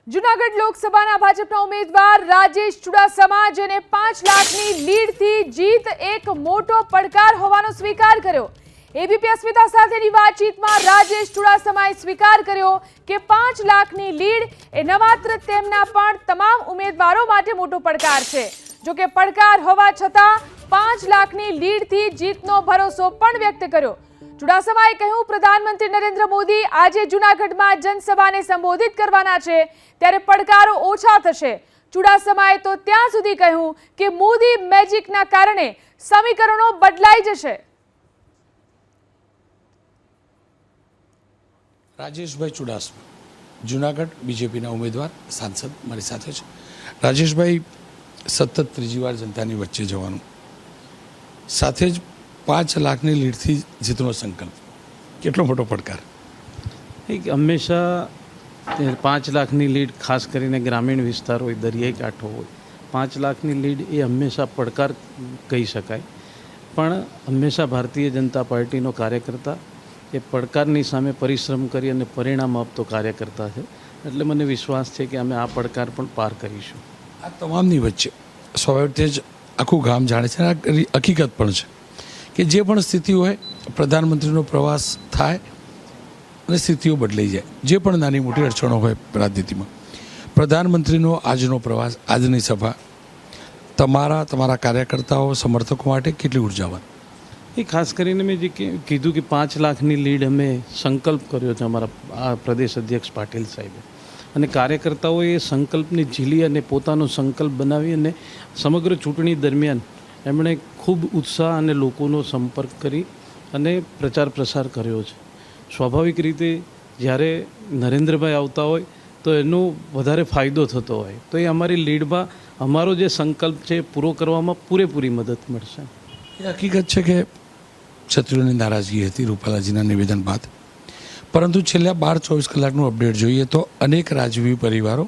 જૂનાગઢ લોકસભાના ભાજપના ઉમેદવાર રાજેશ ચુડાસમા જેને 5 લાખની લીડથી જીત એક મોટો પડકાર હોવાનો સ્વીકાર કર્યો। એબીપી અસ્મિતા સાથેની વાતચીતમાં રાજેશ ચુડાસમાએ સ્વીકાર કર્યો કે 5 લાખની લીડ એ ન માત્ર તેમના પણ તમામ ઉમેદવારો માટે મોટો પડકાર છે। જો કે પડકાર હોવા છતાં 5 લાખની લીડથી જીતનો ભરોસો પણ વ્યક્ત કર્યો। ચુડાસમાએ કહ્યું, પ્રધાનમંત્રી નરેન્દ્ર મોદી આજે જૂનાગઢમાં જનસભાને સંબોધિત કરવાના છે ત્યારે પડકારો ઓછા થશે। ચુડાસમાએ તો ત્યાં સુધી કહ્યું કે મોદી મેજિકના કારણે સમીકરણો બદલાઈ જશે। રાજેશભાઈ ચુડાસમા જૂનાગઢ બીજેપીના ઉમેદવાર સાંસદ મારી સાથે છે। રાજેશભાઈ સતત ત્રીજી વાર જનતાની વચ્ચે જવાનું, સાથે જ 5 લાખની લીડથી જીતનો સંકલ્પ, કેટલો મોટો પડકાર? હંમેશા 5 લાખની લીડ, ખાસ કરીને ગ્રામીણ વિસ્તાર હોય, દરિયાઈ કાંઠો હોય, 5 લાખની લીડ એ હંમેશા પડકાર કહી શકાય। પણ હંમેશા ભારતીય જનતા પાર્ટીનો કાર્યકર્તા એ પડકારની સામે પરિશ્રમ કરી અને પરિણામ આપતો કાર્યકર્તા છે, એટલે મને વિશ્વાસ છે કે અમે આ પડકાર પણ પાર કરીશું। આ તમામની વચ્ચે સ્વાભાવિક જ આખું ગામ જાણે છે, આ હકીકત પણ છે કે જે પણ સ્થિતિ હોય, પ્રધાનમંત્રીનો પ્રવાસ થાય અને સ્થિતિઓ બદલાઈ જાય। જે પણ નાની મોટી અડચણો હોય રાજનીતિમાં, પ્રધાનમંત્રીનો આજનો પ્રવાસ, આજની સભા તમારા કાર્યકર્તાઓ, સમર્થકો માટે કેટલી ઉર્જાવાન? એ ખાસ કરીને મેં જે કીધું કે 5 લાખની લીડ અમે સંકલ્પ કર્યો છે અમારા આ પ્રદેશ અધ્યક્ષ પાટીલ સાહેબે, અને કાર્યકર્તાઓએ એ સંકલ્પને ઝીલી અને પોતાનો સંકલ્પ બનાવી અને સમગ્ર ચૂંટણી દરમિયાન એમણે ખૂબ ઉત્સાહ અને લોકોનો સંપર્ક કરી અને પ્રચાર પ્રસાર કર્યો છે। સ્વાભાવિક રીતે જ્યારે નરેન્દ્રભાઈ આવતા હોય તો એનો વધારે ફાયદો થતો હોય, તો એ અમારી લીડમાં અમારો જે સંકલ્પ છે એ પૂરો કરવામાં પૂરેપૂરી મદદ મળશે। એ હકીકત છે કે ક્ષત્રિયોની નારાજગી હતી રૂપાલાજીના નિવેદન બાદ, પરંતુ છેલ્લા 12-24 કલાકનું અપડેટ જોઈએ તો અનેક રાજવી પરિવારો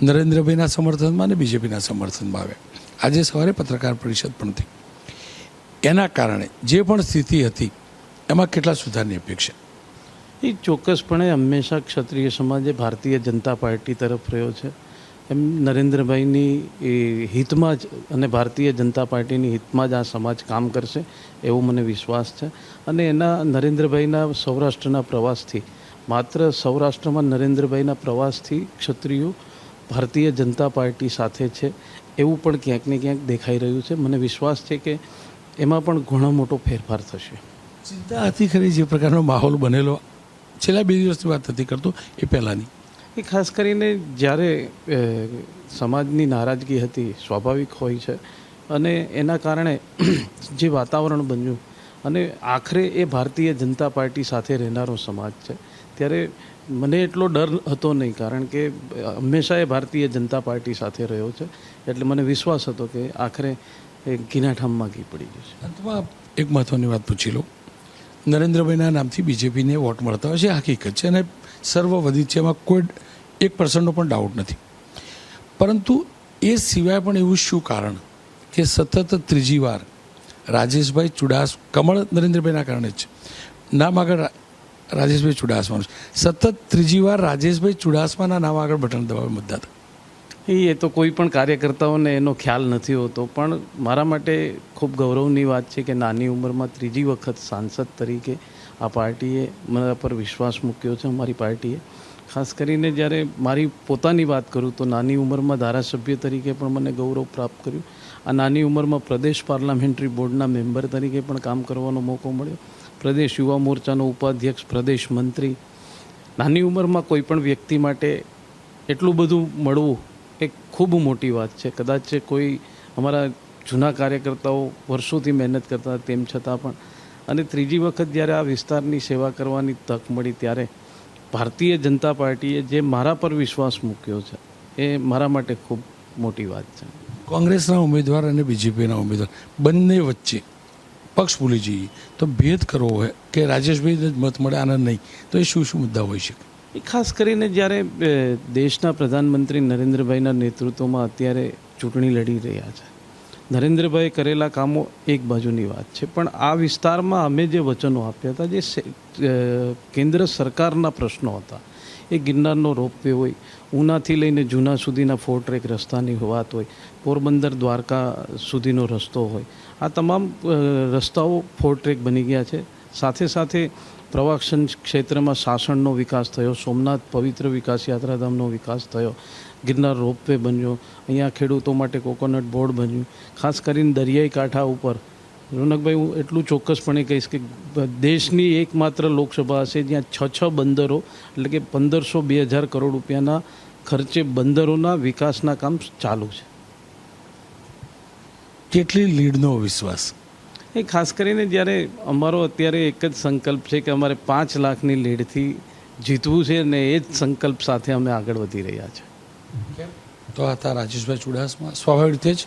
નરેન્દ્રભાઈના સમર્થનમાં અને બીજેપીના સમર્થનમાં આવ્યા। આજે સવારે પત્રકાર પરિષદ પણ થઈ, એના કારણે જે પણ સ્થિતિ હતી એમાં કેટલા સુધારની અપેક્ષા? એ ચોક્કસપણે હંમેશા ક્ષત્રિય સમાજે ભારતીય જનતા પાર્ટી તરફ રહ્યો છે, એમ નરેન્દ્રભાઈની હિતમાં જ અને ભારતીય જનતા પાર્ટીની હિતમાં જ આ સમાજ કામ કરશે એવો મને વિશ્વાસ છે। અને એના નરેન્દ્રભાઈના સૌરાષ્ટ્રના પ્રવાસથી, માત્ર સૌરાષ્ટ્રમાં નરેન્દ્રભાઈના પ્રવાસથી ક્ષત્રિયો ભારતીય જનતા પાર્ટી સાથે છે એવું પણ ક્યાંક ને ક્યાંક દેખાઈ રહ્યું છે। મને વિશ્વાસ છે કે એમાં પણ ઘણો મોટો ફેરફાર થશે। ચિંતા હતી ખરી જે પ્રકારનો માહોલ બનેલો? છેલ્લા 2 દિવસની વાત નથી કરતો, એ પહેલાંની એ ખાસ કરીને જ્યારે સમાજની નારાજગી હતી, સ્વાભાવિક હોય છે, અને એના કારણે જે વાતાવરણ બન્યું અને આખરે એ ભારતીય જનતા પાર્ટી સાથે રહેનારો સમાજ છે, ત્યારે મને એટલો ડર હતો નહીં, કારણ કે હંમેશા એ ભારતીય જનતા પાર્ટી સાથે રહ્યો છે, એટલે મને વિશ્વાસ હતો કે આખરે ઘીના ઠામમાં ઘી પડી જશે। અંતમાં એક મહત્ત્વની વાત પૂછી લો, નરેન્દ્રભાઈના નામથી બીજેપીને વોટ મળતા હોય છે, હકીકત છે, અને સર્વવિદિત છે, એમાં કોઈ 1% પણ ડાઉટ નથી, પરંતુ એ સિવાય પણ એવું શું કારણ કે સતત ત્રીજી વાર રાજેશભાઈ કમળ નરેન્દ્રભાઈના કારણે જ નામ આગળ રાજેશભાઈ ચુડાસમાનું સતત ત્રીજી વાર રાજેશભાઈ ચુડાસમાના નામ આગળ બટન દબાવે મતદાતા? એ તો કોઈ પણ કાર્યકર્તાઓને એનો ખ્યાલ નથી હોતો, પણ મારા માટે ખૂબ ગૌરવની વાત છે કે નાની ઉંમરમાં ત્રીજી વખત સાંસદ તરીકે આ પાર્ટીએ મારા પર વિશ્વાસ મૂક્યો છે, અમારી પાર્ટીએ। ખાસ કરીને જ્યારે મારી પોતાની વાત કરું તો નાની ઉંમરમાં ધારાસભ્ય તરીકે પણ મને ગૌરવ પ્રાપ્ત કર્યું, આ નાની ઉંમરમાં પ્રદેશ પાર્લામેન્ટરી બોર્ડના મેમ્બર તરીકે પણ કામ કરવાનો મોકો મળ્યો, પ્રદેશ યુવા મોરચાનો ઉપાધ્યક્ષ, પ્રદેશ મંત્રી। નાની ઉંમરમાં કોઈ પણ વ્યક્તિ માટે એટલું બધું મળવું એ ખૂબ મોટી વાત છે। કદાચ કોઈ અમારા જૂના કાર્યકર્તાઓ વર્ષોથી મહેનત કરતા તેમ છતાં પણ, અને ત્રીજી વખત જ્યારે આ વિસ્તારની સેવા કરવાની તક મળી ત્યારે ભારતીય જનતા પાર્ટીએ જે મારા પર વિશ્વાસ મૂક્યો છે એ મારા માટે ખૂબ મોટી વાત છે। કોંગ્રેસના ઉમેદવાર અને બીજેપીના ઉમેદવાર બંને વચ્ચે પક્ષ ભૂલી જઈએ તો ભેદ કરવો હોય કે રાજેશભાઈને જ મત મળે આનંદ નહીં, તો એ શું મુદ્દા હોઈ શકે? એ ખાસ કરીને જ્યારે દેશના પ્રધાનમંત્રી નરેન્દ્રભાઈના નેતૃત્વમાં અત્યારે ચૂંટણી લડી રહ્યા છે, નરેન્દ્રભાઈએ કરેલા કામો એક બાજુની વાત છે, પણ આ વિસ્તારમાં અમે જે વચનો આપ્યા હતા, જે કેન્દ્ર સરકારના પ્રશ્નો હતા, એ ગિરનારનો રોપવે હોય, ઉનાથી લઈને જૂના સુધીના 4 ટ્રેક રસ્તાની વાત હોય, પોરબંદર દ્વારકા સુધીનો રસ્તો હોય, આ તમામ રસ્તાઓ 4 ટ્રેક બની ગયા છે. સાથે સાથે પ્રવાસન ક્ષેત્રમાં સાસણનો વિકાસ થયો, સોમનાથ પવિત્ર વિકાસ યાત્રાધામનો વિકાસ થયો, ગિરનાર રોપવે બન્યો, અહીંયા ખેડૂતો માટે કોકોનટ બોર્ડ બન્યું. ખાસ કરીને દરિયાઈ કાંઠા ઉપર રોનકભાઈ, હું એટલું ચોક્કસપણે કહીશ કે દેશની એકમાત્ર લોકસભા હશે જ્યાં 6 બંદરો એટલે કે 1500-2000 કરોડ રૂપિયાના ખર્ચે બંદરોના વિકાસના કામ ચાલુ છે. કેટલી લીડનો વિશ્વાસ? એ ખાસ કરીને જ્યારે અમારો અત્યારે એક જ સંકલ્પ છે કે અમારે 5 લાખની લીડથી જીતવું છે અને એ જ સંકલ્પ સાથે અમે આગળ વધી રહ્યા છીએ. તો આ હતા રાજેશભાઈ ચુડાસમા. સ્વાભાવિક રીતે જ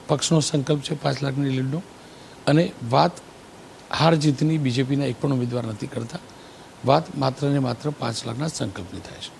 પક્ષનો સંકલ્પ છે 5 લાખની લીડનો, અને વાત હાર જીતની બીજેપીના એક પણ ઉમેદવાર નથી કરતા, વાત માત્ર ને માત્ર 5 લાખના સંકલ્પની થાય છે.